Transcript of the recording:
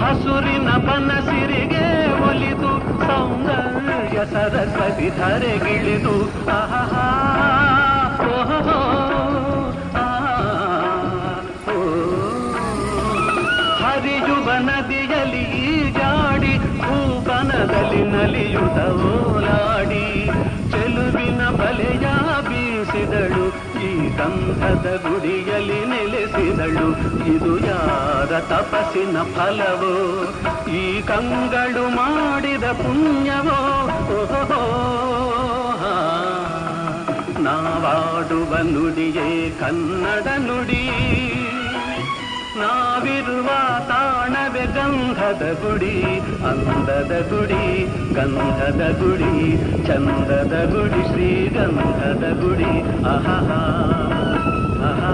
ಹಸುರಿನ ಬನಸಿರಿಗೆ ಒಲಿದು ಸೌಂದರ್ಯ ಸರಸ್ವತಿ ಧರೆಗಿಳಿದು ಆಹಾ ಹರಿಯುವ ನದಿಯಲ್ಲಿ ಜಾಡಿ ಭೂವನದಲ್ಲಿ ನಲಿಯುತ್ತ ಓಲಾಡಿ ಚೆಲುವಿನ ಬಲೆಯ ಬೀಸಿದಳು ಈ ಗಂಧದ ಗುಡಿಯಲ್ಲಿ ನೆಲೆಸಿದಳು ಇದು ಯಾರ ತಪಸ್ಸಿನ ಫಲವೋ ಈ ಕಂಗಳು ಮಾಡಿದ ಪುಣ್ಯವೋ ನಾವಾಡುವ ನುಡಿಯೇ ಕನ್ನಡ ನುಡಿ ನಾವಿರುವ ತಾಣವೇ ಗಂಧದ ಗುಡಿ ಅಂದದ ಗುಡಿ ಗಂಧದ ಗುಡಿ ಚಂದದ ಗುಡಿ ಶ್ರೀಗಂಧದ ಗುಡಿ ಆಹಾ ಆಹಾ